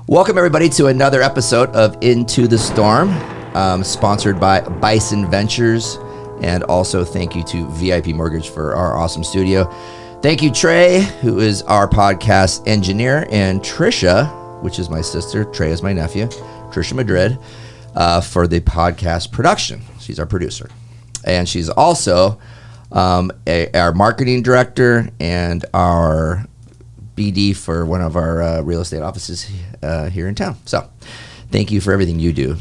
Welcome, everybody, to another episode of Into the Storm, sponsored by Bison Ventures. And also thank you to VIP Mortgage for our awesome studio. Thank you, Trey, who is our podcast engineer, and Trisha, which is my sister. Trey is my nephew, Trisha Madrid, for the podcast production. She's our producer. And she's also our marketing director and our BD for one of our real estate offices here in town. So thank you for everything you do.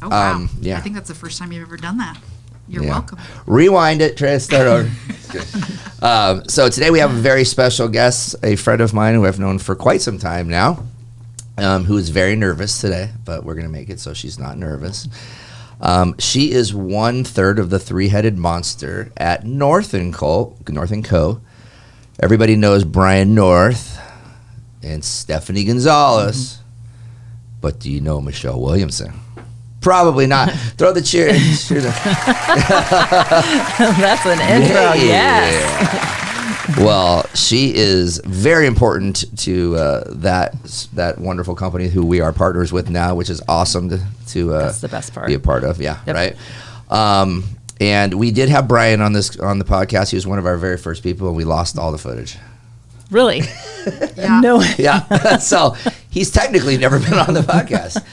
Oh, wow. Yeah. I think that's the first time you've ever done that. You're welcome. Rewind it. Try to start over. So today we have a very special guest, a friend of mine who I've known for quite some time now, who is very nervous today, but we're going to make it so she's not nervous. She is 1/3 of the three-headed monster at North&Co. Everybody knows Brian North and Stephanie Gonzalez. Mm-hmm. But do you know Michele Williamson? Probably not. Throw the cheer. That's an intro, yes. Well, she is very important to that wonderful company who we are partners with now, which is awesome to that's the best part. Be a part of. Yeah, yep. Right. And we did have Brian on the podcast. He was one of our very first people, and we lost all the footage. Really? Yeah. No. Yeah. So he's technically never been on the podcast.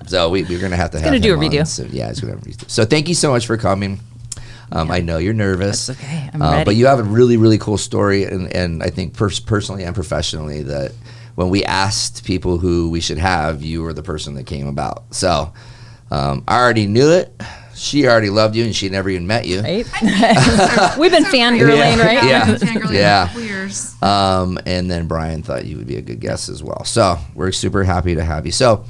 So we're going to have to have him do a on. redo. So, yeah, he's going to have a redo. So thank you so much for coming. I know you're nervous. That's okay. I'm ready. But you have a really, really cool story, and I think personally and professionally that when we asked people who we should have, you were the person that came about. So I already knew it. She already loved you, and she never even met you. Right? We've been fangirling, right? Yeah. Fangirling for a couple years. And then Brian thought you would be a good guest as well. So we're super happy to have you. So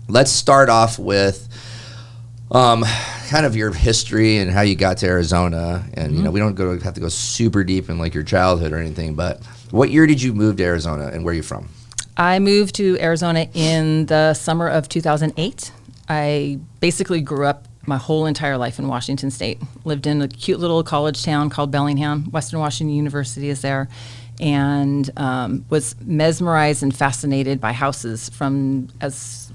let's start off with kind of your history and how you got to Arizona. And, you know, we don't have to go super deep in like your childhood or anything, but what year did you move to Arizona, and where are you from? I moved to Arizona in the summer of 2008. I basically grew up my whole entire life in Washington State. Lived in a cute little college town called Bellingham. Western Washington University is there. And was mesmerized and fascinated by houses from as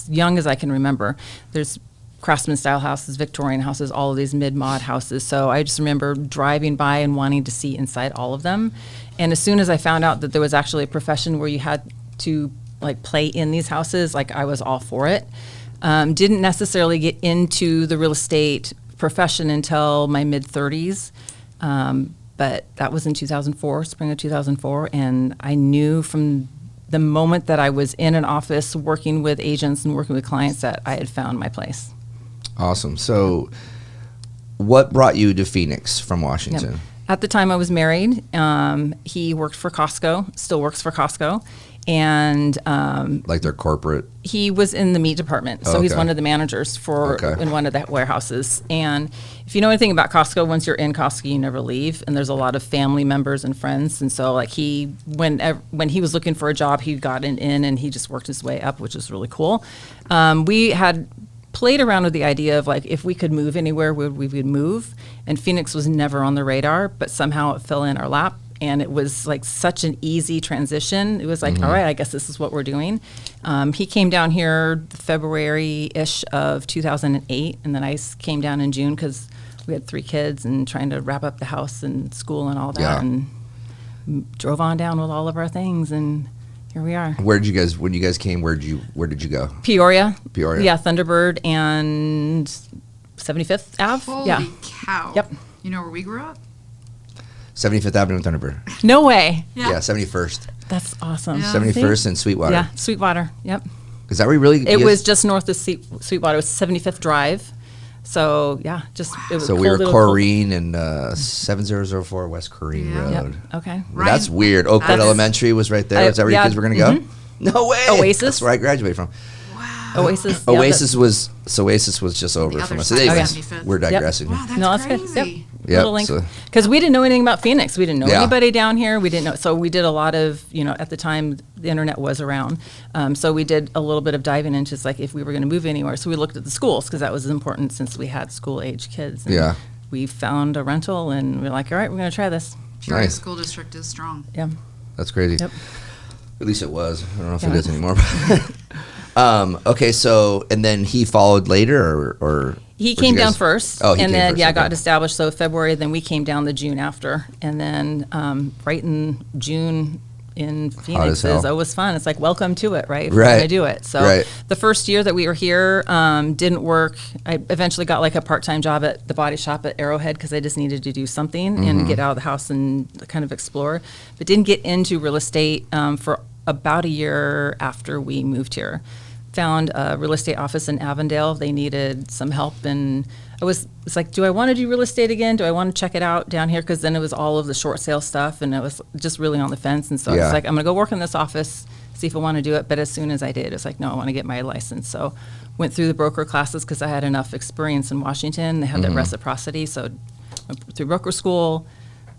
young as I can remember. There's craftsman-style houses, Victorian houses, all of these mid-mod houses. So I just remember driving by and wanting to see inside all of them. And as soon as I found out that there was actually a profession where you had to like play in these houses, like I was all for it. Didn't necessarily get into the real estate profession until my mid-30s, but that was in 2004, spring of 2004, and I knew from the moment that I was in an office working with agents and working with clients that I had found my place. Awesome. So what brought you to Phoenix from Washington? Yep. At the time I was married. He worked for Costco, still works for Costco. And like their corporate? He was in the meat department, so he's one of the managers in one of the warehouses. And if you know anything about Costco, once you're in Costco, you never leave. And there's a lot of family members and friends. And so, like when he was looking for a job, he got in and he just worked his way up, which is really cool. We had played around with the idea of like if we could move anywhere, we would move. And Phoenix was never on the radar, but somehow it fell in our lap. And it was like such an easy transition. It was like, all right, I guess this is what we're doing. He came down here February-ish of 2008, and then I came down in June because we had 3 kids and trying to wrap up the house and school and all that, and drove on down with all of our things, and here we are. When you guys came, where did you go? Peoria. Yeah, Thunderbird and 75th Ave. Holy cow. Yep. You know where we grew up? 75th Avenue in Thunderbird. No way. Yeah, 71st. That's awesome. Yeah. 71st and Sweetwater. Yeah, Sweetwater. Yep. Is that where you really? It was just north of Sweetwater. It was 75th Drive. So yeah, just it was. So we were Corrine and 7004 West Corrine Road. Yep. Okay. Well, that's weird. Oakwood Elementary was right there. Is that where your kids were going to go? No way. Oasis. That's where I graduated from. Oasis. Oasis was just over from us. side Anyways, of 75th. we're digressing. Wow, that's No, that's crazy. good. Because we didn't know anything about Phoenix. We didn't know Yeah. anybody down here. We didn't know. So we did a lot of, at the time the internet was around. So we did a little bit of diving into just like if we were going to move anywhere. So we looked at the schools because that was important since we had school age kids. And we found a rental and we're like, all right, we're going to try this. Peoria Nice. School District is strong. Yeah. That's crazy. Yep. At least it was. I don't know if it is anymore. Okay, so, and then he followed later, or he came down first. Oh, he and came then, first, yeah, okay. got established. So February, then we came down the June after. And then right in June in Phoenix, it was fun. It's like, welcome to it, right? If we're going to do it. So the first year that we were here didn't work. I eventually got like a part-time job at the body shop at Arrowhead because I just needed to do something and get out of the house and kind of explore. But didn't get into real estate for about a year after we moved here. Found a real estate office in Avondale. They needed some help, and it's like, do I want to do real estate again? Do I want to check it out down here? Because then it was all of the short sale stuff, and it was just really on the fence. And so I was like, I'm going to go work in this office, see if I want to do it. But as soon as I did, it's like, no, I want to get my license. So went through the broker classes because I had enough experience in Washington. They had that reciprocity, so went through broker school,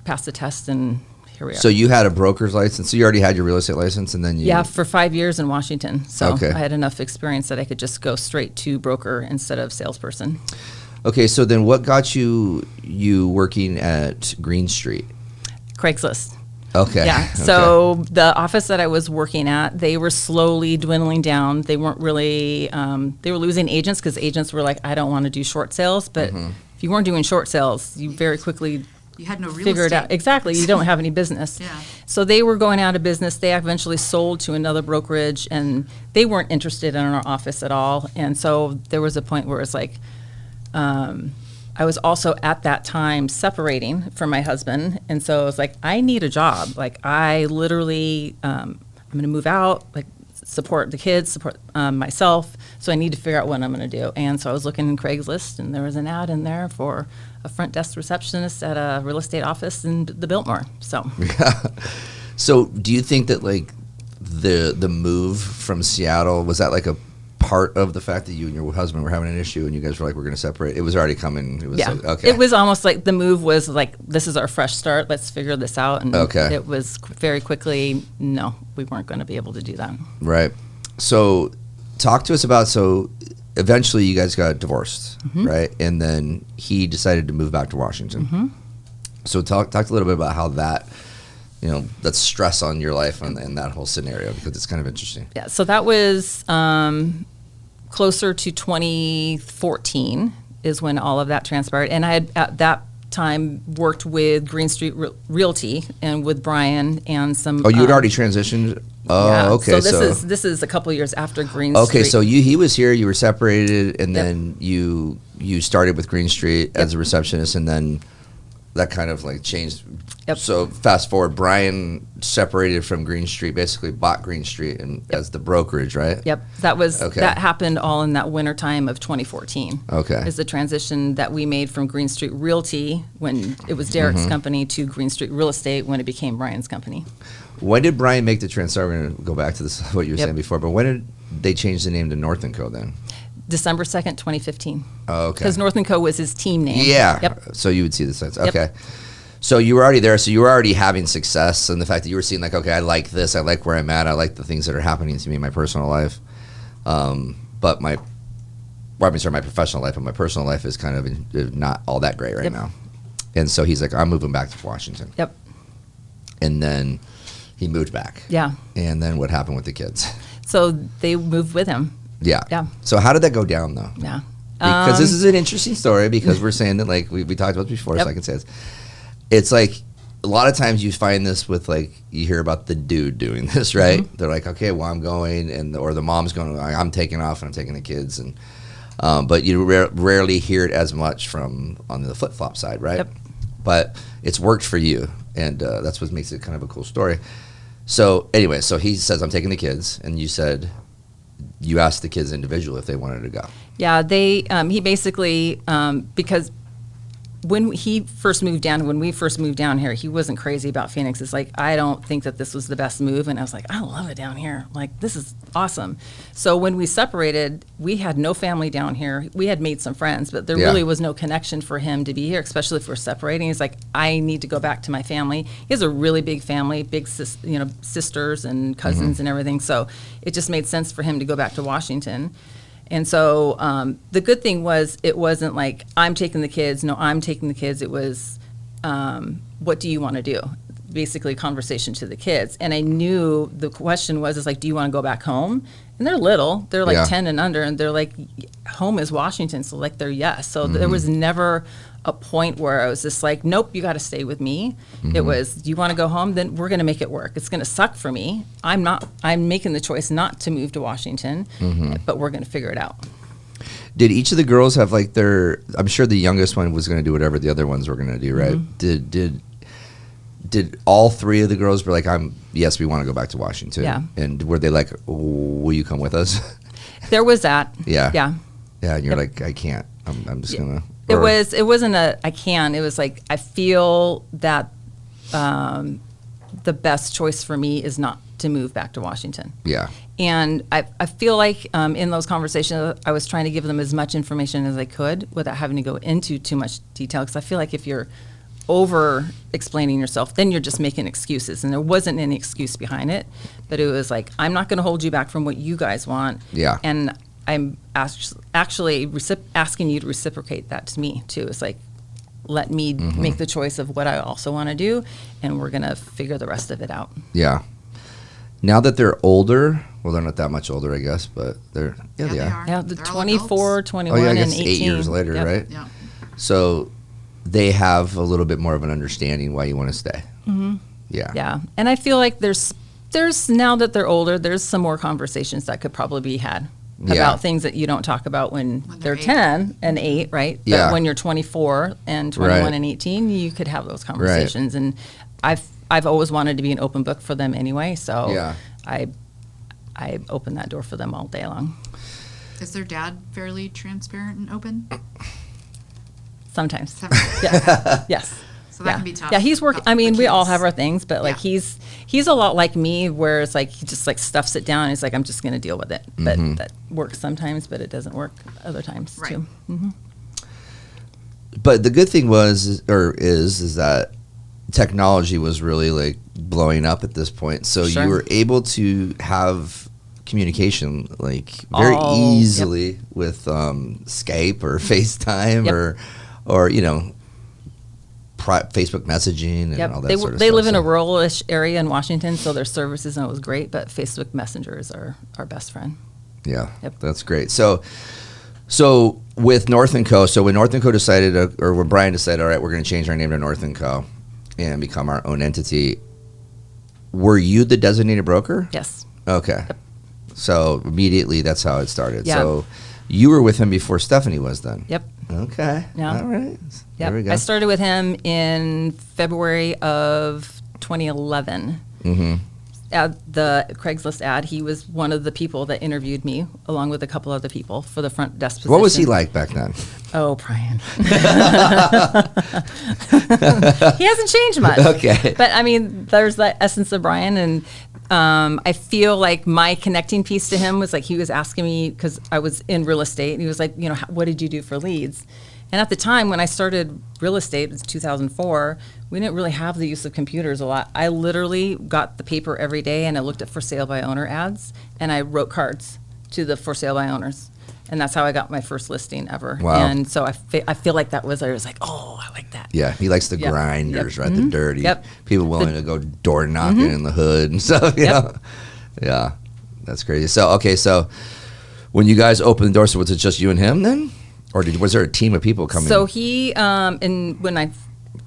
passed the test, and here we are. So you had a broker's license. So you already had your real estate license, and then you... Yeah, for 5 years in Washington. So I had enough experience that I could just go straight to broker instead of salesperson. Okay, so then what got you working at Green Street? Craigslist. Okay. Yeah. So the office that I was working at, they were slowly dwindling down. They weren't really, they were losing agents because agents were like, I don't want to do short sales. But if you weren't doing short sales, you very quickly... You had no real figure estate. it out. Exactly. You don't have any business. Yeah. So they were going out of business. They eventually sold to another brokerage, and they weren't interested in our office at all. And so there was a point where it's like, I was also at that time separating from my husband. And so I was like, I need a job. Like, I literally, I'm going to move out, like, support the kids, support myself. So I need to figure out what I'm going to do. And so I was looking in Craigslist, and there was an ad in there for a front desk receptionist at a real estate office in the Biltmore. So, So do you think that like the move from Seattle, was that like a part of the fact that you and your husband were having an issue and you guys were like, we're going to separate? It was already coming. It was like, okay. It was almost like the move was like, this is our fresh start. Let's figure this out. And it was very quickly, no, we weren't going to be able to do that. Right. So talk to us about, so eventually you guys got divorced, right? And then he decided to move back to Washington. So talk a little bit about how that, that's stress on your life and that whole scenario, because it's kind of interesting. Yeah. So that was closer to 2014 is when all of that transpired. And I had at that time worked with Green Street Realty and with Brian and some. Oh, you had already transitioned? Oh, yeah. okay. So this is a couple years after Green Street. Okay, so he was here, you were separated, and then you started with Green Street as a receptionist, and then that kind of like changed. So fast forward, Brian separated from Green Street, basically bought Green Street and as the brokerage, right? Yep. That happened all in that winter time of 2014. Okay. Is the transition that we made from Green Street Realty when it was Derek's company to Green Street Real Estate when it became Brian's company. When did Brian make the transition? We're going to go back to this, what you were saying before, but when did they change the name to North&Co then? December 2nd, 2015. Oh, okay. Because North&Co was his team name. Yeah. Yep. So you would see the sense. Okay. So you were already there. So you were already having success, and the fact that you were seeing like, okay, I like this. I like where I'm at. I like the things that are happening to me in my personal life. But my professional life and my personal life is kind of not all that great right now. And so he's like, I'm moving back to Washington. Yep. And then he moved back. Yeah. And then what happened with the kids? So they moved with him. Yeah. Yeah. So how did that go down though? Yeah. Because this is an interesting story, because we're saying that, like we talked about this before, so I can say this. It's like a lot of times you find this with, like, you hear about the dude doing this, right? They're like, okay, well, I'm going, or the mom's going, I'm taking off and I'm taking the kids, and but you rarely hear it as much on the flip flop side, right? Yep. But it's worked for you, and that's what makes it kind of a cool story. So anyway, so he says, I'm taking the kids, and you said you asked the kids individually if they wanted to go. Yeah, he basically, because when we first moved down here, he wasn't crazy about Phoenix. It's like, I don't think that this was the best move. And I was like, I love it down here. Like, this is awesome. So when we separated, we had no family down here. We had made some friends, but there really was no connection for him to be here, especially if we're separating. He's like, I need to go back to my family. He has a really big family, sisters and cousins and everything. So it just made sense for him to go back to Washington. And so the good thing was, it wasn't like, I'm taking the kids. No, I'm taking the kids. It was, what do you want to do? basically a conversation to the kids. And I knew the question was, do you want to go back home? And they're little. They're like 10 and under. And they're like, home is Washington. So like they're yes. So there was never a point where I was just like, nope, you got to stay with me. It was, do you want to go home? Then we're going to make it work. It's going to suck for me. I'm making the choice not to move to Washington, but we're going to figure it out. Did each of the girls have like I'm sure the youngest one was going to do whatever the other ones were going to do, right? Did all three of the girls be like, yes, we want to go back to Washington? Yeah. And were they like, will you come with us? There was that. Yeah. Yeah. Yeah. And you're like, I can't. I'm just going to. It wasn't I can. It was like, I feel that the best choice for me is not to move back to Washington. Yeah. And I feel like in those conversations, I was trying to give them as much information as I could without having to go into too much detail. Because I feel like if you're over explaining yourself, then you're just making excuses. And there wasn't any excuse behind it. But it was like, I'm not going to hold you back from what you guys want. Yeah. And I'm actually asking you to reciprocate that to me, too. It's like, let me make the choice of what I also want to do. And we're going to figure the rest of it out. Yeah. Now that they're older, well, they're not that much older, I guess, but they are. They are. Yeah, the They're all 24, adults. 21, I and guess 18. 8 years later, Yep. right? Yeah. So they have a little bit more of an understanding why you want to stay. Yeah. Yeah, and I feel like there's now that they're older, there's some more conversations that could probably be had about things that you don't talk about when they're 8. 10 and 8, right? But Yeah. when you're 24 and 21 Right. and 18, you could have those conversations. And I've always wanted to be an open book for them anyway, so Yeah. I open that door for them all day long. Is their dad fairly transparent and open? Sometimes. Sometimes. Yes. Yes. So that can be tough. Yeah, he's working. I for mean, we all kids. have our things, but like Yeah. he's a lot like me, where it's like he just like stuffs it down. And he's like, I'm just going to deal with it. But that works sometimes, but it doesn't work other times Right. too. But the good thing is that technology was really like blowing up at this point. So Sure. you were able to have communication like very Yep. easily with Skype or FaceTime Yep. or Facebook messaging and all that They sort of they stuff. live in a So- rural-ish area in Washington, so their service isn't always great. But Facebook Messenger is our best friend. Yeah, Yep. that's great. So with North&Co, so when North&Co decided, or when Brian decided, all right, we're going to change our name to North&Co and become our own entity, were you the designated broker? Yes. Okay. So immediately that's how it started. Yeah. So you were with him before Stephanie was then? Yep. Okay. Yeah. All right. There we Yep. go. I started with him in February of 2011. Mm-hmm. At the Craigslist ad, he was one of the people that interviewed me, along with a couple other people for the front desk position. What was he like back then? Oh, Brian. He hasn't changed much. Okay. But I mean, there's the essence of Brian, and I feel like my connecting piece to him was like he was asking me, because I was in real estate, and he was like, you know, what did you do for leads? And at the time when I started real estate, it was 2004, we didn't really have the use of computers a lot. I literally got the paper every day, and I looked at for sale by owner ads, and I wrote cards to the for sale by owners. And that's how I got my first listing ever. Wow. And so I feel like I was like, oh, I like that. Yeah, he likes the Yep. grinders, Yep. right? The dirty Yep. people willing to go door knocking in the hood and stuff. You Yep. know? Yeah, that's crazy. So so when you guys opened the door, so was it just you and him then, or was there a team of people coming? So he and when I with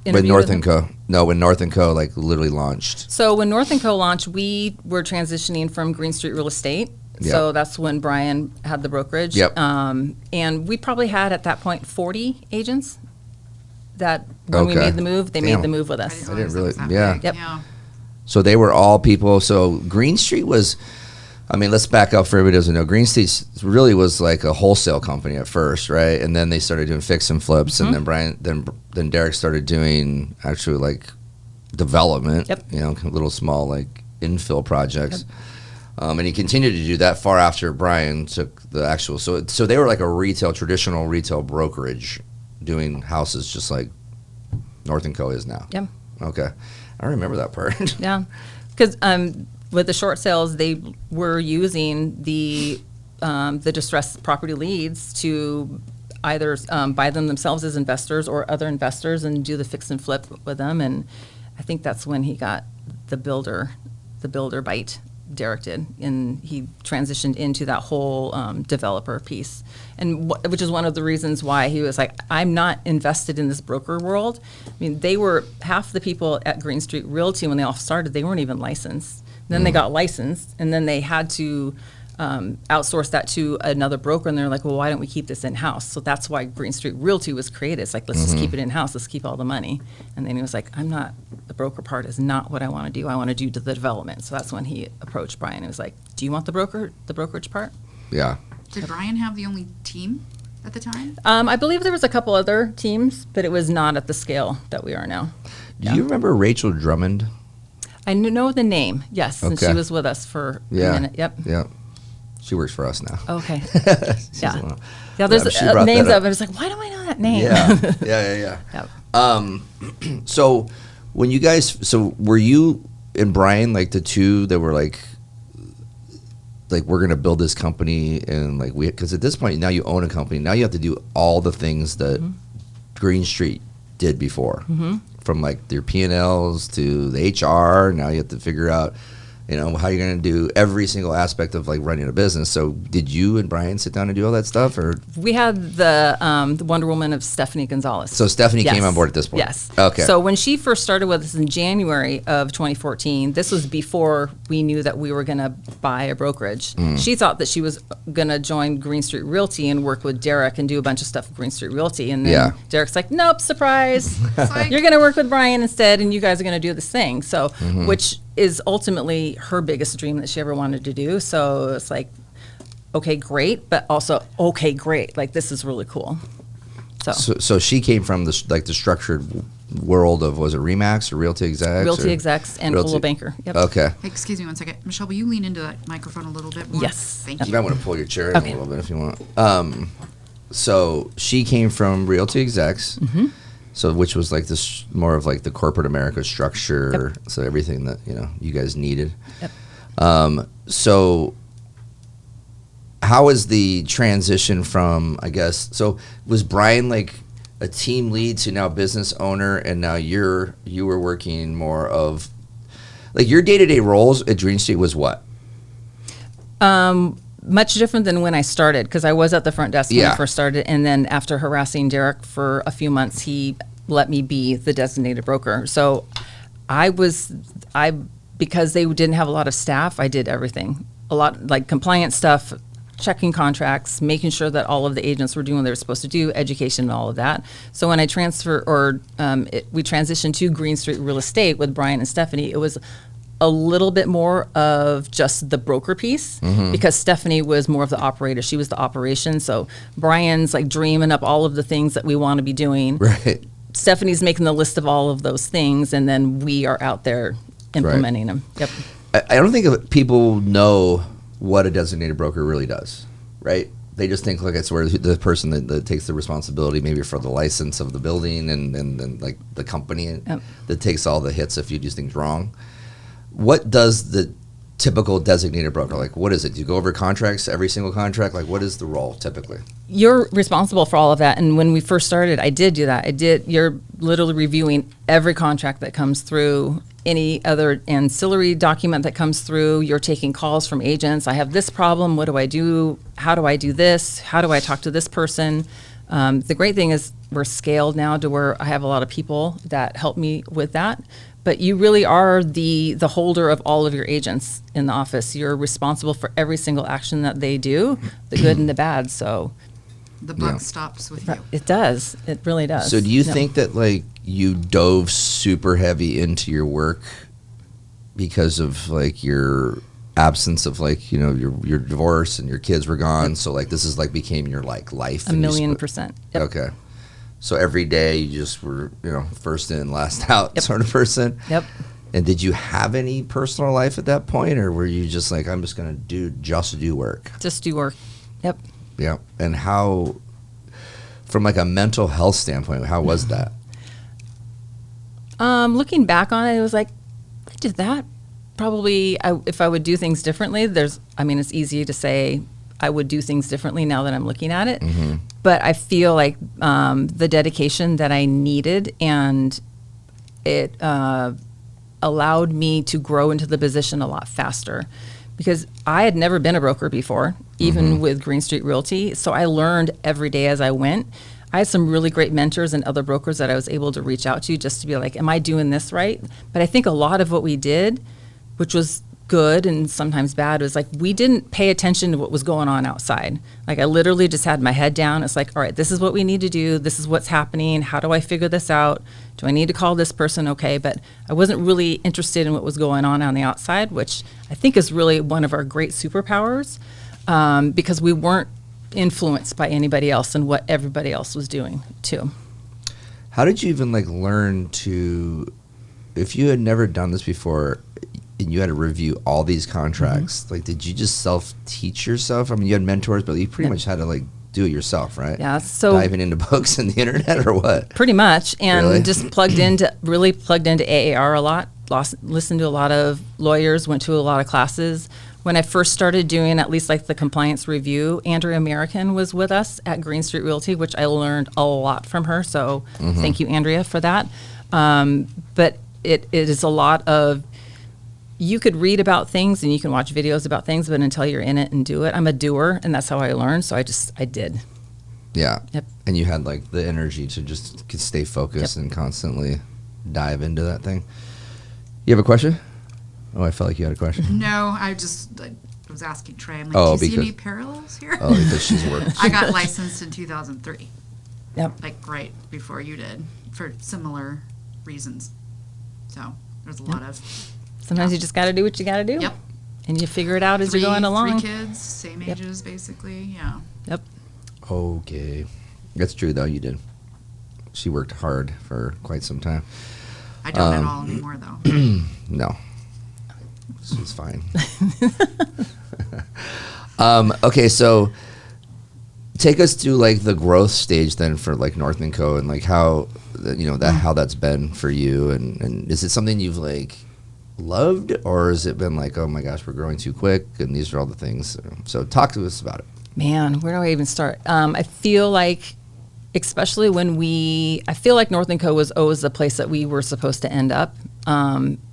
interviewed North him- and Co. No, when North and Co. like literally launched. So when North and Co. launched, we were transitioning from Green Street Real Estate. So Yep. that's when Brian had the brokerage. Yep. And we probably had at that point 40 agents that when we Okay. made the move, they Damn. made the move with I us. didn't I didn't realize that really- was that yeah. big. Yep. Yeah. So they were all people. So Green Street was, I mean, let's back up for everybody who doesn't know. Green Street really was like a wholesale company at first, right? And then they started doing fix and flips, and then then Derek started doing actually like development. Yep. You know, little small like infill projects. And he continued to do that far after Brian took the actual. So they were like a traditional retail brokerage, doing houses just like North and Co. is now. Yeah. Okay, I remember that part. Yeah. Because with the short sales, they were using the distressed property leads to either buy them themselves as investors or other investors and do the fix and flip with them. And I think that's when he got the builder bite. Derek did, and he transitioned into that whole developer piece, and which is one of the reasons why he was like, I'm not invested in this broker world. I mean, they were half the people at Green Street Realty when they all started, they weren't even licensed. Then they got licensed, and then they had to outsource that to another broker, and they're like, well, why don't we keep this in-house? So that's why Green Street Realty was created. It's like, let's just keep it in-house, let's keep all the money. And then he was like, the broker part is not what I want to do. I want to do the development. So that's when he approached Brian. He was like, do you want the brokerage part? Yeah. Did Brian have the only team at the time? I believe there was a couple other teams, but it was not at the scale that we are now. Do you remember Rachel Drummond? I know the name, yes, and Okay. she was with us for a minute. Yep. Yeah. She works for us now. Okay. She's Yeah. a little- Yeah, there's she brought names that of it. I was like, why do I know that name? Yeah. Yep. So when you guys, were you and Brian like the two that were like we're gonna build this company, and like because at this point now you own a company, now you have to do all the things that Green Street did before, from like your P&Ls to the HR. Now you have to figure out, how you're going to do every single aspect of like running a business. So did you and Brian sit down and do all that stuff, or? We had the Wonder Woman of Stephanie Gonzalez. So Stephanie came on board at this point? Yes. Okay. So when she first started with us in January of 2014, this was before we knew that we were going to buy a brokerage. She thought that she was going to join Green Street Realty and work with Derek and do a bunch of stuff with Green Street Realty. And then Derek's like, nope, surprise. You're going to work with Brian instead, and you guys are going to do this thing. So, which is ultimately her biggest dream that she ever wanted to do. So it's like, okay, great, but also, okay, great. Like, this is really cool. So she came from the structured world of, was it Remax or Realty Execs? Realty Execs and Coldwell Banker. Yep. Okay. Hey, excuse me one second. Michelle, will you lean into that microphone a little bit more? Yes. Thank You you. might want to pull your chair in a little bit if you want. So she came from Realty Execs, so which was like this more of like the corporate America structure. Yep. So everything that you guys needed. Yep. So how was the transition from, I guess? So was Brian like a team lead to now business owner, and now you were working more of like your day-to-day roles at Green Street was what? Much different than when I started, because I was at the front desk when I Yeah. first started, and then after harassing Derek for a few months, he let me be the designated broker. So because they didn't have a lot of staff, I did everything. A lot like compliance stuff, checking contracts, making sure that all of the agents were doing what they were supposed to do, education and all of that. So when I we transitioned to Green Street Real Estate with Brian and Stephanie, it was a little bit more of just the broker piece, because Stephanie was more of the operator. She was the operation. So Brian's like dreaming up all of the things that we want to be doing. Right. Stephanie's making the list of all of those things, and then we are out there implementing them. Yep. I don't think people know what a designated broker really does, right? They just think like it's where the person that takes the responsibility maybe for the license of the building and like the company that takes all the hits if you do things wrong. What does the typical designated broker, like what is it? Do you go over contracts, every single contract? Like what is the role typically? You're responsible for all of that. And when we first started, I did do that. You're literally reviewing every contract that comes through, any other ancillary document that comes through. You're taking calls from agents. I have this problem. What do I do? How do I do this? How do I talk to this person? The great thing is we're scaled now to where I have a lot of people that help me with that. But you really are the holder of all of your agents in the office. You're responsible for every single action that they do, the good and the bad. So The buck stops with you. it does. It really does. So do you think that like you dove super heavy into your work because of like your absence of like, your divorce and your kids were gone? So like this is like became your like life. 1,000,000%. Yep. Okay. So every day you just were, first in, last out sort of person. Yep. And did you have any personal life at that point, or were you just like, I'm just going to do work? Just do work. Yep. Yeah. And how, from like a mental health standpoint, how was that? Looking back on it, it was like, I did that. Probably if I would do things differently, it's easy to say I would do things differently now that I'm looking at it. But I feel like the dedication that I needed and it allowed me to grow into the position a lot faster, because I had never been a broker before, even with Green Street Realty. So I learned every day as I went. I had some really great mentors and other brokers that I was able to reach out to just to be like, am I doing this right? But I think a lot of what we did, which was good and sometimes bad, was like we didn't pay attention to what was going on outside. Like I literally just had my head down. It's like, all right, this is what we need to do. This is what's happening. How do I figure this out? Do I need to call this person? Okay. But I wasn't really interested in what was going on the outside, which I think is really one of our great superpowers, because we weren't influenced by anybody else and what everybody else was doing too. How did you even like learn to, if you had never done this before and you had to review all these contracts, like did you just self-teach yourself? I mean, you had mentors, but you pretty much had to like do it yourself, right? Yeah. So diving into books and the internet or what? Pretty much. And Really? just plugged into AAR a lot, listened to a lot of lawyers, went to a lot of classes. When I first started doing at least like the compliance review, Andrea American was with us at Green Street Realty, which I learned a lot from her. So thank you, Andrea, for that. But it is a lot of, you could read about things and you can watch videos about things, but until you're in it and do it, I'm a doer, and that's how I learned. So I did. Yeah. Yep. And you had like the energy to just stay focused and constantly dive into that thing. You have a question? Oh, I felt like you had a question. No, I was asking Trey. I'm like, Oh, do you see because- any parallels here? Oh, because she's worked. I got licensed in 2003, Yep. like right before you did, for similar reasons. So there's a lot of Sometimes you just got to do what you got to do. Yep. And you figure it out as you're going along. 3 kids, same Yep. ages, basically. Yeah. Yep. Okay. That's true, though. You did. She worked hard for quite some time. I don't at all anymore, though. No. She's fine. Okay, so take us to like the growth stage then for like North&Co and like how, how that's been for you. And is it something you've like loved, or has it been like, oh my gosh, we're growing too quick and these are all the things? So talk to us about it. Man, where do I even start? I feel like, especially I feel like North&Co was always the place that we were supposed to end up.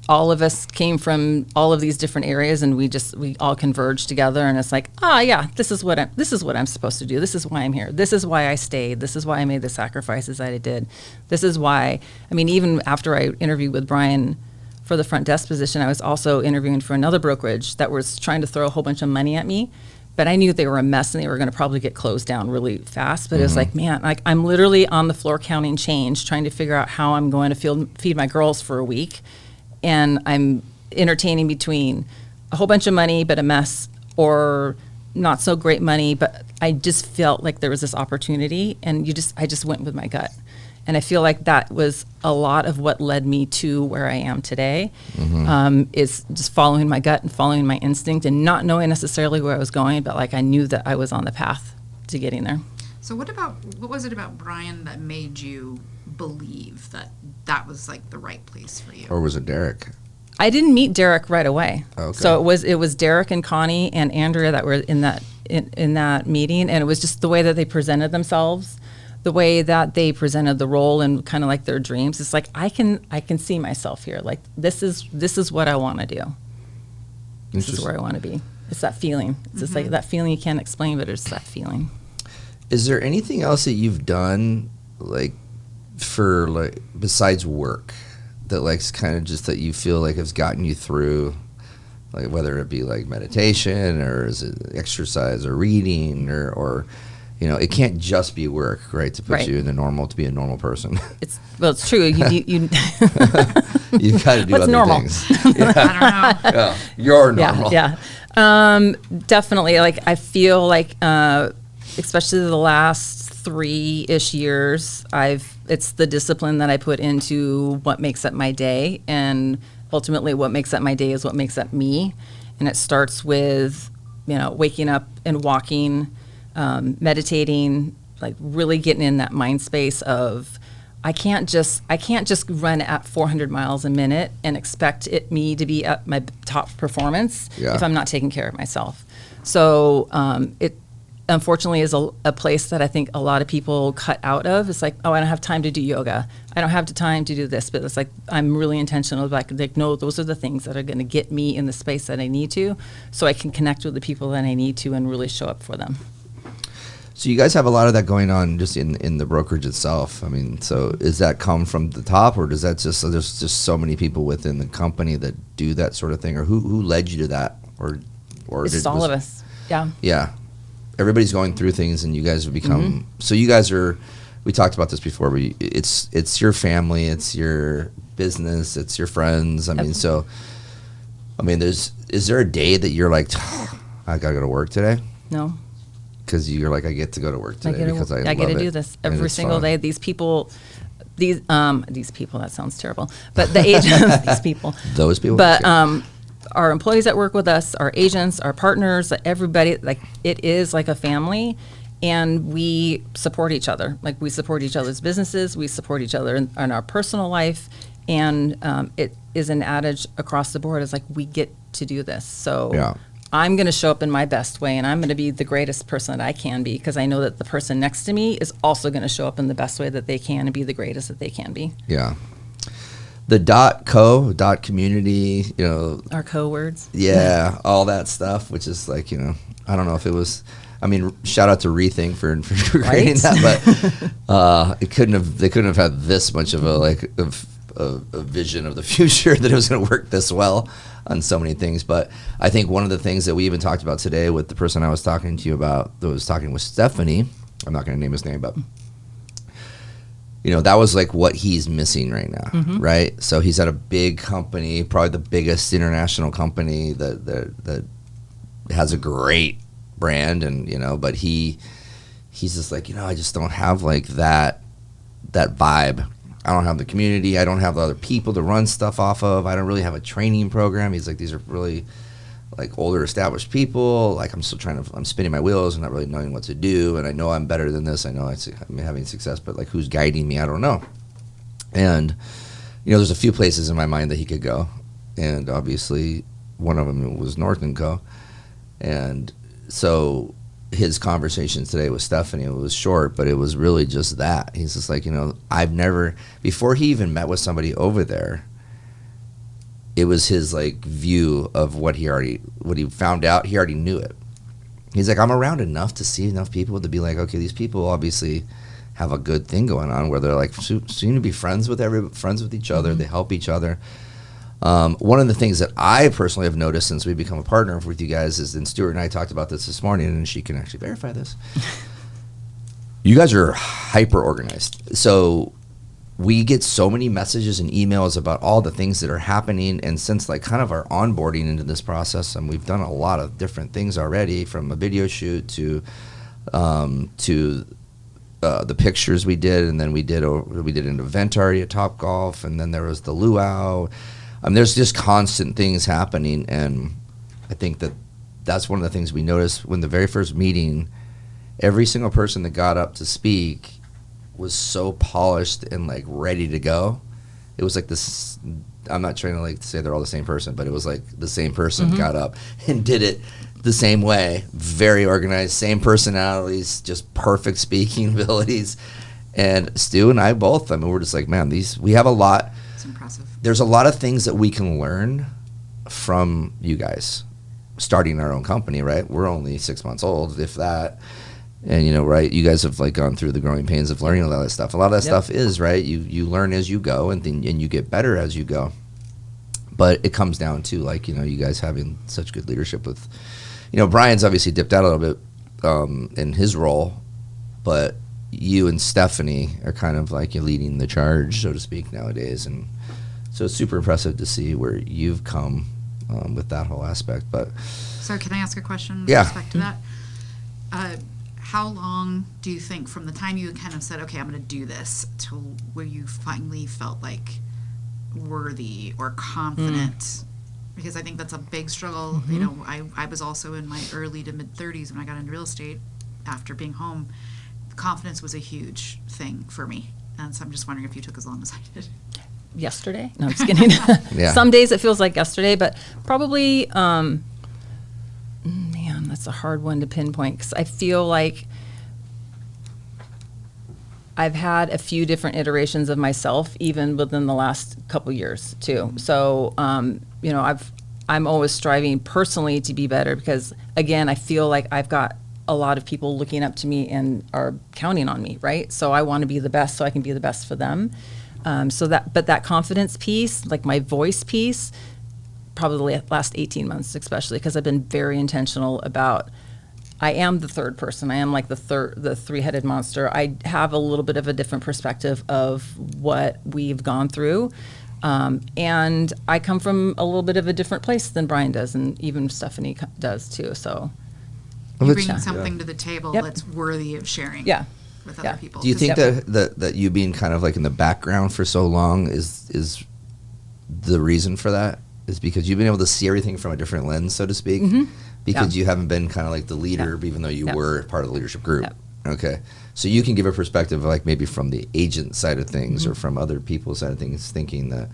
All of us came from all of these different areas, and we all converged together. And it's like, yeah, this is what I'm supposed to do. This is why I'm here. This is why I stayed. This is why I made the sacrifices that I did. This is why. I mean, even after I interviewed with Brian for the front desk position, I was also interviewing for another brokerage that was trying to throw a whole bunch of money at me. But I knew they were a mess and they were going to probably get closed down really fast. But it was like, man, like I'm literally on the floor counting change, trying to figure out how I'm going to feed my girls for a week. And I'm entertaining between a whole bunch of money, but a mess, or not so great money. But I just felt like there was this opportunity, and I just went with my gut. And I feel like that was a lot of what led me to where I am today, is just following my gut and following my instinct and not knowing necessarily where I was going, but like I knew that I was on the path to getting there. So what was it about Brian that made you believe that was like the right place for you? Or was it Derek? I didn't meet Derek right away. Okay. So it was Derek and Connie and Andrea that were in that meeting, and it was just the way that they presented themselves, the way that they presented the role and kind of like their dreams. It's like I can see myself here. Like this is what I want to do. This is where I want to be. It's that feeling. It's just like that feeling you can't explain, but it's that feeling. Is there anything else that you've done like for like besides work that like kind of just that you feel like has gotten you through, like whether it be like meditation or is it exercise or reading or it can't just be work, right? To put you in to be a normal person. It's true. You You've got to do What's other normal? things. I don't know. Yeah, you're normal. Yeah. Definitely. Like I feel like, especially the last 3-ish years, it's the discipline that I put into what makes up my day, and ultimately what makes up my day is what makes up me. And it starts with, waking up and walking, meditating, like really getting in that mind space of I can't just run at 400 miles a minute and expect me to be at my top performance if I'm not taking care of myself. So unfortunately is a place that I think a lot of people cut out of. It's like, oh, I don't have time to do yoga. I don't have the time to do this. But it's like, I'm really intentional. Like, no, those are the things that are going to get me in the space that I need to, so I can connect with the people that I need to and really show up for them. So you guys have a lot of that going on just in the brokerage itself. I mean, so does that come from the top, or does that just, so there's just so many people within the company that do that sort of thing, or who led you to that, or It's all of us. Yeah. Yeah. Everybody's going through things, and you guys have become, so you guys are, we talked about this before, but it's your family, it's your business, it's your friends. I mean, so, I mean, is there a day that you're like, I gotta go to work today? No. Because you're like, I get to go to work today because I get love to it, do this and every it's single fun. day. These people, that sounds terrible, but the agents, these people, Those people, but okay. Our employees that work with us, our agents, our partners, everybody, like, it is like a family, and we support each other. Like, we support each other's businesses, we support each other in our personal life, and it is an adage across the board. It's like, we get to do this. So Yeah. I'm going to show up in my best way, and I'm going to be the greatest person that I can be, because I know that the person next to me is also going to show up in the best way that they can and be the greatest that they can be. Yeah. The .co, community, you know. Our co-words. Yeah, all that stuff, which is like, you know, I don't know if it was, I mean, shout out to Rethink for creating that, but they couldn't have had this much of a vision of the future that it was going to work this well on so many things. But I think one of the things that we even talked about today with the person I was talking to you about, that was talking with Stephanie, I'm not going to name his name, but you know, that was like what he's missing right now, right? So he's at a big company, probably the biggest international company that has a great brand, and you know, but he's just like, you know, I just don't have like that vibe. I don't have the community. I don't have the other people to run stuff off of. I don't really have a training program. He's like, these are really like older established people. Like, I'm still I'm spinning my wheels and not really knowing what to do. And I know I'm better than this. I know I'm having success, but like, who's guiding me? I don't know. And, you know, there's a few places in my mind that he could go. And obviously one of them was North&Co. And so his conversation today with Stephanie, it was short, but it was really just that. He's just like, you know, before he even met with somebody over there, it was his like view of what he found out. He already knew it. He's like, I'm around enough to see enough people to be like, okay, these people obviously have a good thing going on, where they're like seem to be friends with each other. They help each other. One of the things that I personally have noticed since we've become a partner with you guys is, and Stuart and I talked about this morning, and she can actually verify this. You guys are hyper organized. So we get so many messages and emails about all the things that are happening. And since like kind of our onboarding into this process, and we've done a lot of different things already, from a video shoot to the pictures we did, and then we did an event already at Topgolf, and then there was the luau. There's just constant things happening, and I think that's one of the things we noticed when the very first meeting, every single person that got up to speak was so polished and like ready to go. It was like this, I'm not trying to like say they're all the same person, but it was like the same person got up and did it the same way, very organized, same personalities, just perfect speaking abilities. And Stu and I both, we're just like, man, we have a lot. It's impressive. There's a lot of things that we can learn from you guys starting our own company, right? We're only 6 months old, if that. And, you know, right, you guys have like gone through the growing pains of learning a lot of that stuff. A lot of that stuff is, right, you learn as you go, and you get better as you go. But it comes down to, like, you know, you guys having such good leadership with, you know, Brian's obviously dipped out a little bit in his role, but you and Stephanie are kind of like you're leading the charge, so to speak, nowadays. And so it's super impressive to see where you've come with that whole aspect. But So can I ask a question with Yeah. respect to that? How long do you think from the time you kind of said, okay, I'm going to do this, to where you finally felt like worthy or confident? Because I think that's a big struggle. You know, I was also in my early to mid 30s when I got into real estate after being home. Confidence was a huge thing for me. And so I'm just wondering if you took as long as I did. Yesterday? No, I'm just kidding. Yeah. Some days it feels like yesterday, but probably, man, That's a hard one to pinpoint because I feel like I've had a few different iterations of myself, even within the last couple years too. So, you know, I'm always striving personally to be better because, again, I feel like I've got a lot of people looking up to me and are counting on me, right? So I want to be the best so I can be the best for them. But that confidence piece, like my voice piece, probably the last 18 months especially, because I've been very intentional about, I am the third person. I am like the three-headed monster. I have a little bit of a different perspective of what we've gone through. And I come from a little bit of a different place than Brian does, and even Stephanie does too. So you bring something to the table Yep. that's worthy of sharing with other people. Do you think Yep. that you being kind of like in the background for so long is the reason for that? Is because you've been able to see everything from a different lens, so to speak? Mm-hmm. Because you haven't been kind of like the leader, even though you were part of the leadership group. Yep. Okay. So you can give a perspective like maybe from the agent side of things or from other people's side of things, thinking that,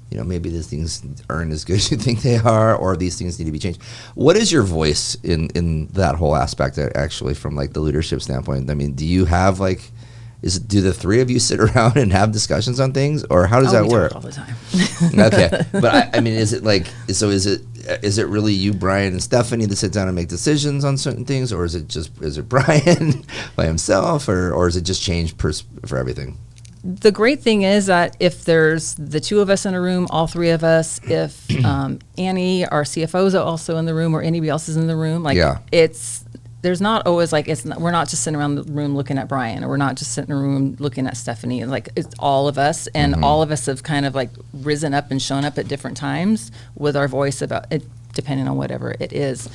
you know, maybe these things aren't as good as you think they are, or these things need to be changed. What is your voice in that whole aspect, actually, from like the leadership standpoint? I mean, do you have like, do the three of you sit around and have discussions on things, or how does that we work? talk all the time. Okay, but I mean, is it like, so is it really you, Brian, and Stephanie that sit down and make decisions on certain things, or is it Brian by himself, or is it just changed for everything? The great thing is that if there's the two of us in a room, all three of us, if Annie, our CFO, is also in the room, or anybody else is in the room, like there's not always like we're not just sitting around the room looking at Brian, or we're not just sitting in a room looking at Stephanie. Like it's all of us, and all of us have kind of like risen up and shown up at different times with our voice about it, depending on whatever it is.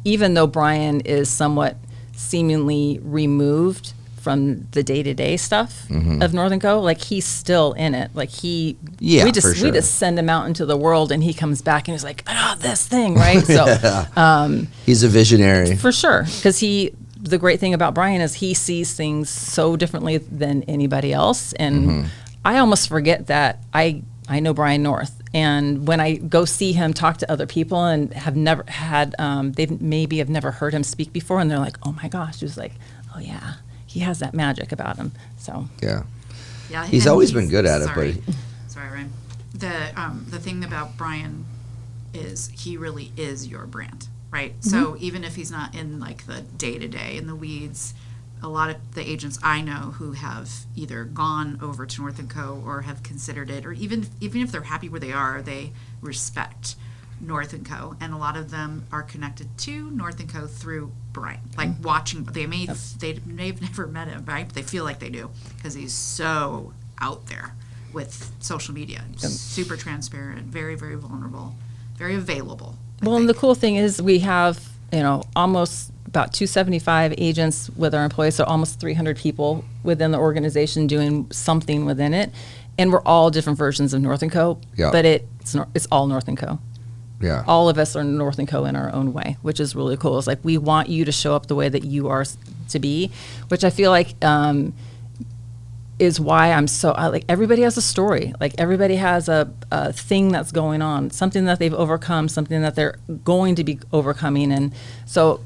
Even though Brian is somewhat seemingly removed from the day-to-day stuff of North&Co, like he's still in it. Like we just send him out into the world, and he comes back and he's like, oh, this thing, right? So he's a visionary for sure, because the great thing about Brian is he sees things so differently than anybody else, and I almost forget that I know Brian North. And when I go see him talk to other people and have never had, they've maybe have never heard him speak before, and they're like, oh my gosh, just like, oh yeah, he has that magic about him. So yeah, he's always been good at it. But sorry, Ryan. The thing about Brian is he really is your brand, right? So even if he's not in like the day to day in the weeds, a lot of the agents I know who have either gone over to North&Co or have considered it, or even if they're happy where they are, they respect North&Co, and a lot of them are connected to North&Co through Brian, like watching. They've never met him, right? But they feel like they do because he's so out there with social media, super transparent, very, very vulnerable, very available. Well, and the cool thing is we have, almost about 275 agents with our employees, so almost 300 people within the organization doing something within it, and we're all different versions of North&Co, but it's all North&Co. Yeah. All of us are North&Co in our own way, which is really cool. It's like we want you to show up the way that you are to be, which I feel like is why I'm so like everybody has a story. Like everybody has a thing that's going on, something that they've overcome, something that they're going to be overcoming, and so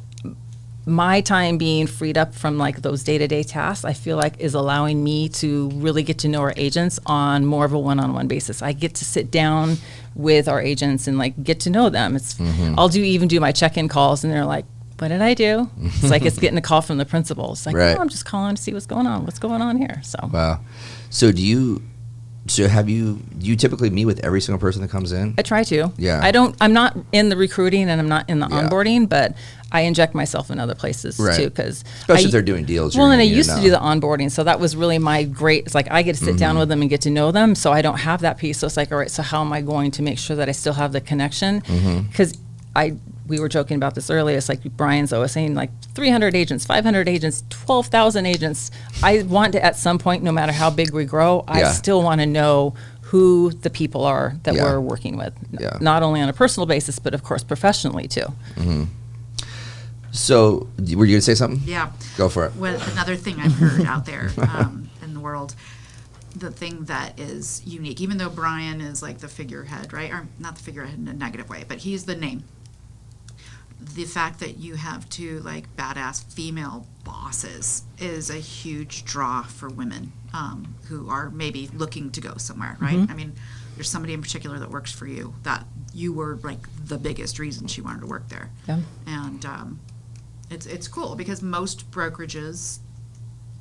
my time being freed up from like those day-to-day tasks, I feel like is allowing me to really get to know our agents on more of a one-on-one basis. I get to sit down with our agents and like get to know them. It's I'll even do my check-in calls, and they're like, what did I do? It's like it's getting a call from the principal. It's like, oh, I'm just calling to see what's going on here. So wow. So have you typically meet with every single person that comes in? I try to. Yeah. I'm not in the recruiting, and I'm not in the onboarding, but I inject myself in other places too, because especially if they're doing deals. Well, and I used to do the onboarding, so that was really my great. It's like I get to sit down with them and get to know them, so I don't have that piece. So it's like, all right, so how am I going to make sure that I still have the connection? Because we were joking about this earlier. It's like Brian's always saying, like 300 agents, 500 agents, 12,000 agents. I want to, at some point, no matter how big we grow, I still want to know who the people are that we're working with, not only on a personal basis, but of course professionally too. So, were you going to say something? Yeah. Go for it. Well, another thing I've heard out there in the world, the thing that is unique, even though Brian is like the figurehead, right? Or not the figurehead in a negative way, but he's the name. the fact that you have two like badass female bosses is a huge draw for women who are maybe looking to go somewhere, right? Mm-hmm. I mean, there's somebody in particular that works for you that you were like the biggest reason she wanted to work there. Yeah. And it's cool because most brokerages,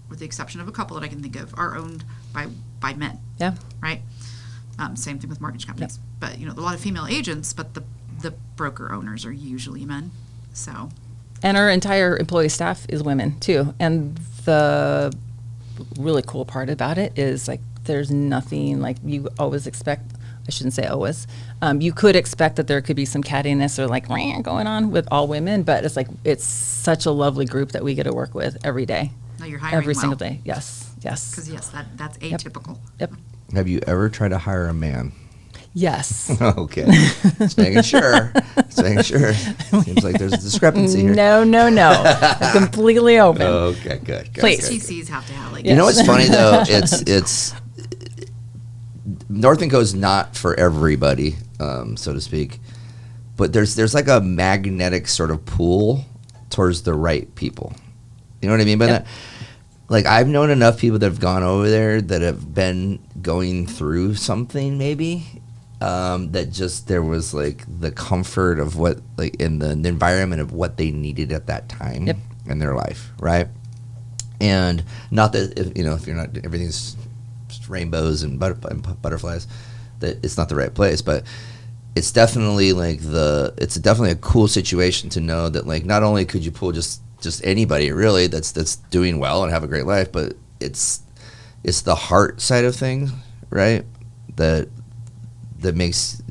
with the exception of a couple that I can think of, are owned by men. Yeah. Right? Same thing with mortgage companies. But, you know, a lot of female agents, but the broker owners are usually men. So. And our entire employee staff is women too. And the really cool part about it is like there's nothing like you always expect. I shouldn't say always. You could expect that there could be some cattiness or like going on with all women, but it's like it's such a lovely group that we get to work with every day. No, you're hiring every well. single day. Yes. Because that's atypical. Yep. Have you ever tried to hire a man? Yes. Okay. Just making sure. Seems like there's a discrepancy here. No. Completely open. Okay, good. Please. TCs have to have like. You know what's funny though? It's North&Co is not for everybody, so to speak. But there's like a magnetic sort of pull towards the right people. You know what I mean by that? Like I've known enough people that have gone over there that have been going through something maybe. That just there was like the comfort of what like in the environment of what they needed at that time in their life, right? And not that if you're not everything's just rainbows and butterflies, that it's not the right place, but it's definitely like it's definitely a cool situation to know that like not only could you pull just anybody really that's doing well and have a great life, but it's the heart side of things, right? That makes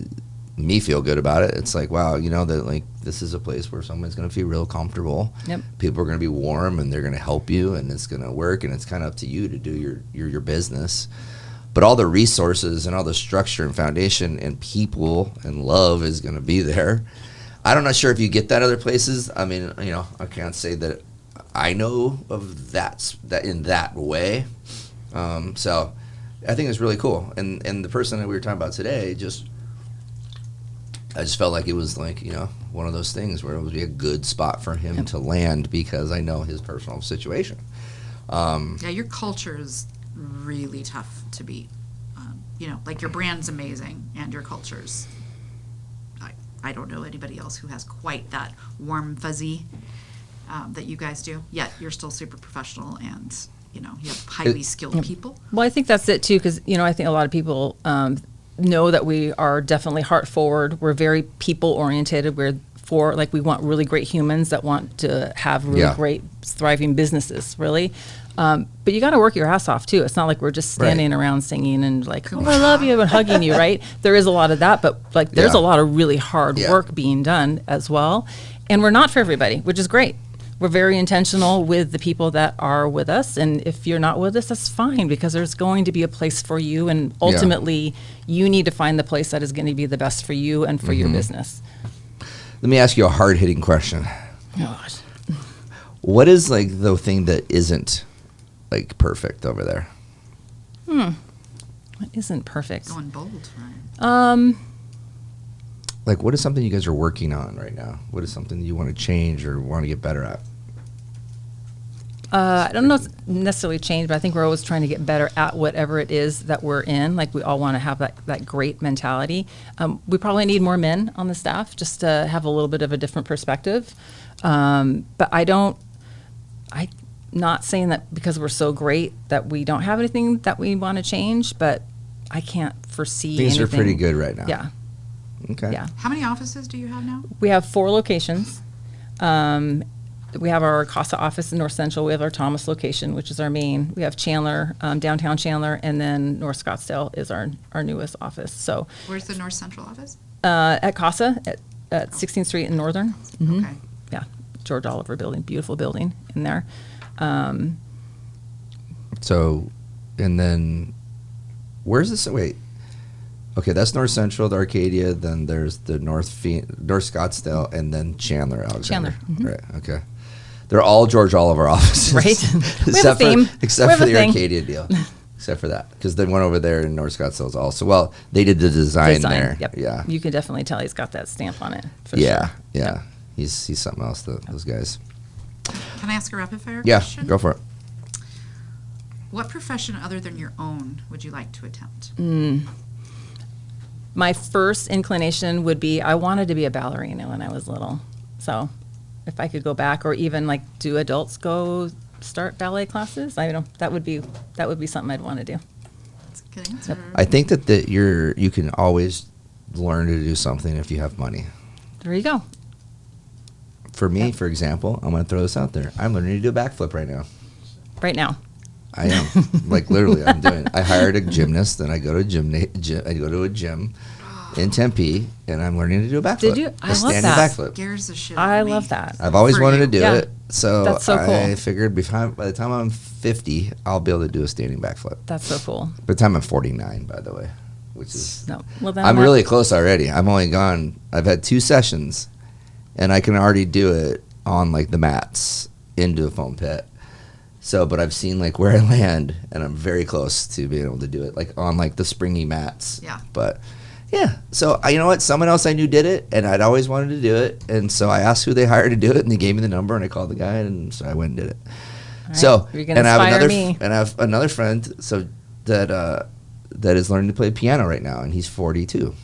me feel good about it. It's like, wow, that like this is a place where someone's going to feel real comfortable. Yep. People are going to be warm and they're going to help you and it's going to work and it's kind of up to you to do your business. But all the resources and all the structure and foundation and people and love is going to be there. I'm not sure if you get that other places. I mean, I can't say that I know of that in that way. So I think it's really cool. And the person that we were talking about today, I just felt like it was like, one of those things where it would be a good spot for him to land because I know his personal situation. Your culture is really tough to beat. Like your brand's amazing and your culture's, I don't know anybody else who has quite that warm fuzzy that you guys do. Yet you're still super professional and you have highly skilled people. Well, I think that's it too, because I think a lot of people know that we are definitely heart forward. We're very people oriented. We want really great humans that want to have really great thriving businesses, really. But you got to work your ass off too. It's not like we're just standing around singing and like, oh, I love you and hugging you, right? There is a lot of that, but like there's a lot of really hard work being done as well. And we're not for everybody, which is great. We're very intentional with the people that are with us. And if you're not with us, that's fine because there's going to be a place for you. And ultimately, you need to find the place that is going to be the best for you and for your business. Let me ask you a hard-hitting question. Gosh. What is like the thing that isn't like perfect over there? What isn't perfect? Going bold, right? Like what is something you guys are working on right now? What is something you want to change or want to get better at? I don't know if it's necessarily change, but I think we're always trying to get better at whatever it is that we're in. Like we all want to have that great mentality. We probably need more men on the staff just to have a little bit of a different perspective. But I'm not saying that because we're so great that we don't have anything that we want to change, but I can't foresee Things anything. are pretty good right now. Yeah. Okay. Yeah. How many offices do you have now? We have 4 locations. We have our Casa office in North Central. We have our Thomas location, which is our main. We have Chandler, downtown Chandler, and then North Scottsdale is our newest office. So where's the North Central office? at Casa at 16th Street in Northern. Okay. Yeah, George Oliver building, beautiful building in there. So, and then where's this? Wait. Okay, that's North Central, the Arcadia. Then there's the North Scottsdale, and then Chandler, Alexander. Right. Okay. They're all George Oliver offices, Right? We have a theme. Except for the Arcadia deal. Except for that, because the one over there in North Scottsdale is also they did the design there. Yep. Yeah. You can definitely tell he's got that stamp on it. For Yeah. sure. Yeah. He's something else. Those guys. Can I ask a rapid fire Yeah, question? go for it. What profession other than your own would you like to attempt? My first inclination would be I wanted to be a ballerina when I was little. So if I could go back, or even like, do adults go start ballet classes? I don't know. That would be something I'd want to do. That's a good answer. I think that you can always learn to do something if you have money. There you go. For me, for example, I'm going to throw this out there. I'm learning to do a backflip right now. Right now. I am. Like, literally, I'm doing it. I hired a gymnast, and I go to a gym in Tempe, and I'm learning to do a backflip. Did you? I love standing that. backflip. Scares the shit out I of me. love that. I've always For wanted you. to do Yeah. it, so That's so I cool. figured by the time I'm 50, I'll be able to do a standing backflip. That's so cool. By the time I'm 49, by the way, which is No. Well, then I'm that- really close already. I've had 2 sessions, and I can already do it on like the mats into a foam pit. So, but I've seen like where I land, and I'm very close to being able to do it, like on like the springy mats. Yeah. But yeah, so you know what? Someone else I knew did it, and I'd always wanted to do it, and so I asked who they hired to do it, and they gave me the number, and I called the guy, and so I went and did it. right. So, You're gonna and I have inspire another, me. and I have another friend, so that is learning to play piano right now, and he's 42,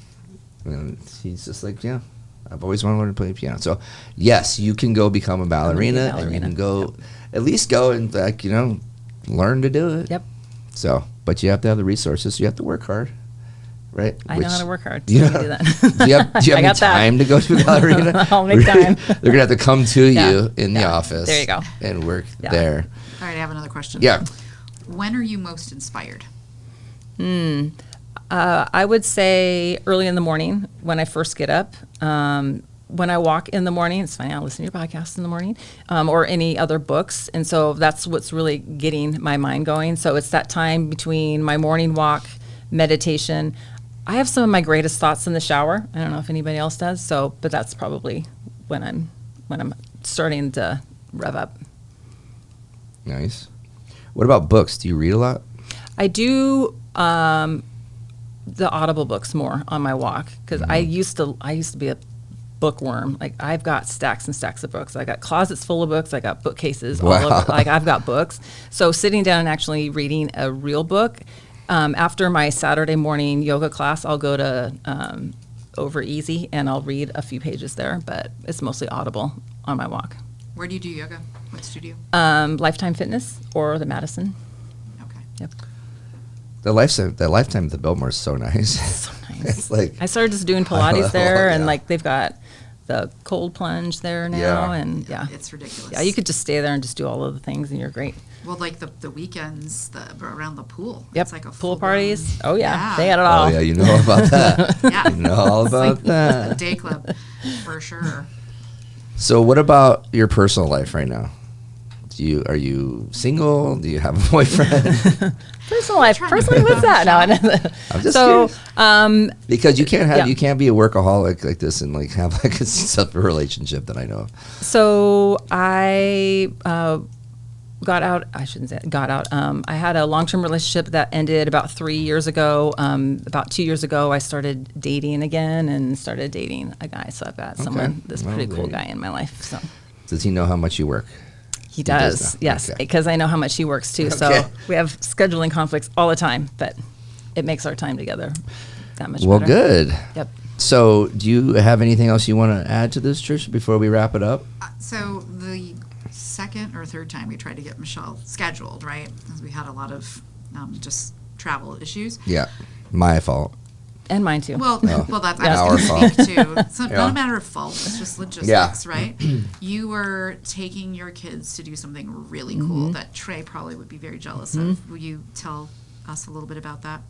and he's just like, yeah, I've always wanted to learn to play piano. So, yes, you can go become a ballerina, and you can go, at least go and like, learn to do it. Yep. So, but you have to have the resources. So you have to work hard, right? I know how to work hard. So You I know, can do that. do you have I any got that. time to go to a ballerina? I'll make time. They're gonna have to come to Yeah. you in the Yeah. office. There you go. And work Yeah. there. All right, I have another question. Yeah. When are you most inspired? I would say early in the morning when I first get up. When I walk in the morning, it's funny, I listen to your podcast in the morning, or any other books. And so that's what's really getting my mind going. So it's that time between my morning walk, meditation. I have some of my greatest thoughts in the shower. I don't know if anybody else does. So, but that's probably when I'm starting to rev up. Nice. What about books? Do you read a lot? I do the Audible books more on my walk because I used to be a bookworm. Like, I've got stacks and stacks of books. I got closets full of books. I got bookcases all Wow. over. Like, I've got books. So sitting down and actually reading a real book. After my Saturday morning yoga class, I'll go to Over Easy and I'll read a few pages there. But it's mostly Audible on my walk. Where do you do yoga? What studio? Lifetime Fitness or the Madison. Okay. Yep. The lifetime at the Biltmore is so nice. So nice. It's like I started just doing Pilates there, and Yeah. like they've got the cold plunge there now, Yeah. and yeah, It's ridiculous. yeah, you could just stay there and just do all of the things, and you're great. Well, like the weekends around the pool. Yep, It's like a pool full-blown- parties. Oh yeah, they had it all. oh yeah, you know all about that. Yeah. You know all about The that. day club, for sure. So what about your personal life right now? Are you single? Do you have a boyfriend? Personal life, Trying to personally, put what's that? on No, I'm just so curious. Because you Yeah. can't be a workaholic like this and like have like a successful relationship that I know of. So I got out. I shouldn't say got out. I had a long-term relationship that ended about 3 years ago. About 2 years ago, I started dating again and started dating a guy. So I've got this Well, pretty there cool you- guy in my life. So Does he know how much you work? he does does. now. Yes, Okay. because I know how much he works too. Okay. So we have scheduling conflicts all the time, but it makes our time together that much Well, better. good. Yep. So, do you have anything else you want to add to this, Trish, before we wrap it up? So the second or third time we tried to get Michele scheduled, right? Because we had a lot of just travel issues. Yeah, my fault. And mine too. Well, well, that's Yeah. I was Our going to speak to. It's not Yeah. a matter of fault. It's just logistics, Yeah. right? You were taking your kids to do something really cool that Trey probably would be very jealous of. Will you tell us a little bit about that?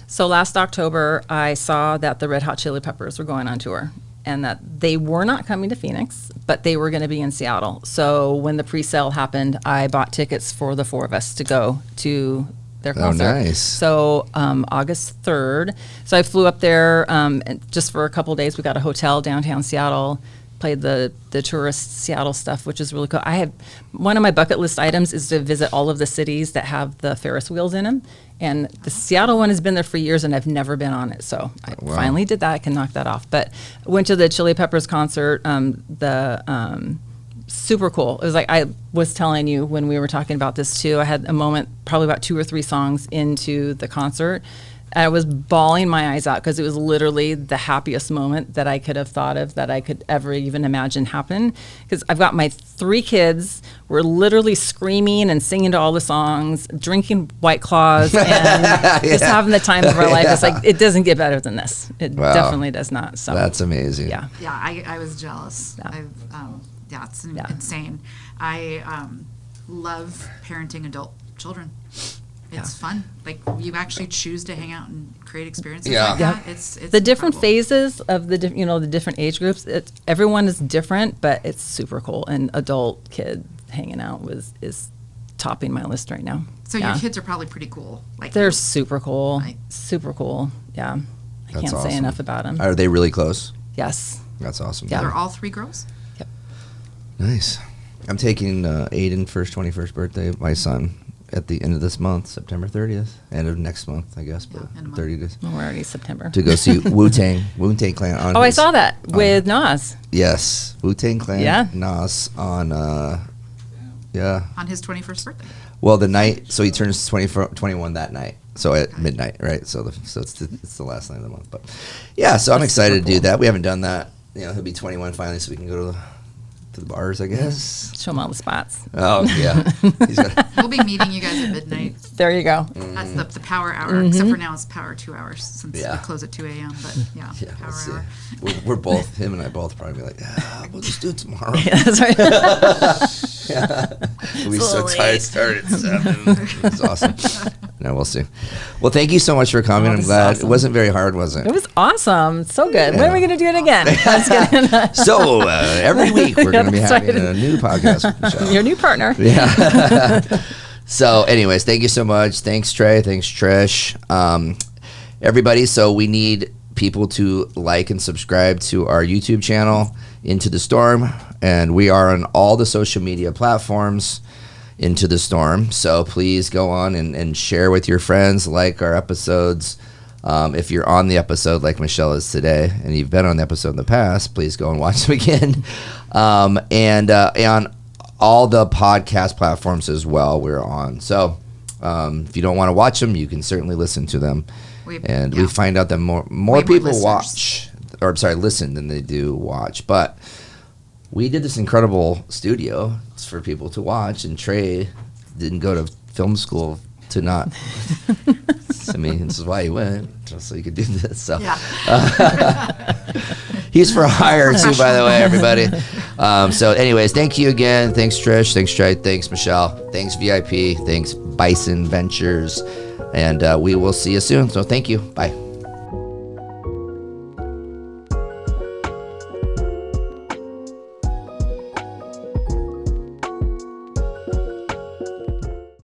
So last October, I saw that the Red Hot Chili Peppers were going on tour and that they were not coming to Phoenix, but they were going to be in Seattle. So when the pre-sale happened, I bought tickets for the 4 of us to go to their concert. nice. So August 3rd. So I flew up there and just for a couple of days. We got a hotel downtown Seattle, played the tourist Seattle stuff, which is really cool. I have one of my bucket list items is to visit all of the cities that have the Ferris wheels in them. And the Seattle one has been there for years, and I've never been on it. So I finally did that. I can knock that off. But went to the Chili Peppers concert. Super cool. It was like I was telling you when we were talking about this too. I had a moment, probably about 2 or 3 songs into the concert. I was bawling my eyes out because it was literally the happiest moment that I could have thought of, that I could ever even imagine happen. Because I've got my 3 kids. We're literally screaming and singing to all the songs, drinking White Claws, and just having the time of our life. It's like, it doesn't get better than this. It definitely does not. So that's amazing. Yeah. Yeah, I was jealous. Yeah, it's insane. I love parenting adult children. It's fun. Like, you actually choose to hang out and create experiences like that. It's the different incredible. phases of the different age groups. Everyone is different, but it's super cool. And adult kid hanging out is topping my list right now. So your kids are probably pretty cool. Like, they're super cool. Right. Super cool. Yeah. I That's can't awesome. say enough about them. Are they really close? Yes. That's awesome. Yeah. They're all 3 girls? Yep. Nice. I'm taking Aiden for his 21st birthday, my son, at the end of this month, September 30th. End of next month, I guess, but end of 30 days. Well, we're already September. To go see Wu-Tang Clan on I saw that with Nas. Yes, Wu-Tang Clan. Yeah. Nas on, On his 21st birthday. well, the night, so he turns 21 that night. So at midnight, right? So it's the last night of the month. But yeah, so I'm That's excited super to do cool. that. We haven't done that. He'll be 21 finally, so we can go to the bars, I guess. Show them all the spots. Oh, yeah. He's got We'll be meeting you guys at midnight. There you go. That's the power hour, except for now it's power 2 hours since Yeah. we close at 2 a.m. But yeah, yeah, power we'll see. hour. We're both, him and I both probably be like, we'll just do it tomorrow. Yeah, that's right. We'll be so Slowly. tired. Start at 7. It's awesome. No, we'll see. Well, thank you so much for coming. Oh, I'm this is glad awesome. it wasn't very hard, was it? It was awesome. So good. When Yeah. are we going to do it again? That's good. So every week we're going to be That's having right. a new podcast with Michele. Your new partner. Yeah. So, anyways, thank you so much. Thanks, Trey. Thanks, Trish. Everybody, so we need people to like and subscribe to our YouTube channel, Into the Storm, and we are on all the social media platforms, Into the Storm. So please go on and share with your friends, like our episodes. If you're on the episode like Michele is today, and you've been on the episode in the past, please go and watch them again. And on all the podcast platforms as well, we're on. So if you don't want to watch them, you can certainly listen to them. We find out that more people listen than they do watch. But we did this incredible studio for people to watch, and Trey didn't go to film school to not. I mean, this is why he went, just so he could do this. So he's for hire too, by the way, everybody. So anyways, thank you again. Thanks, Trish. Thanks, Trey. Thanks, Michele. Thanks, VIP. Thanks, Bison Ventures. And we will see you soon. So thank you. Bye.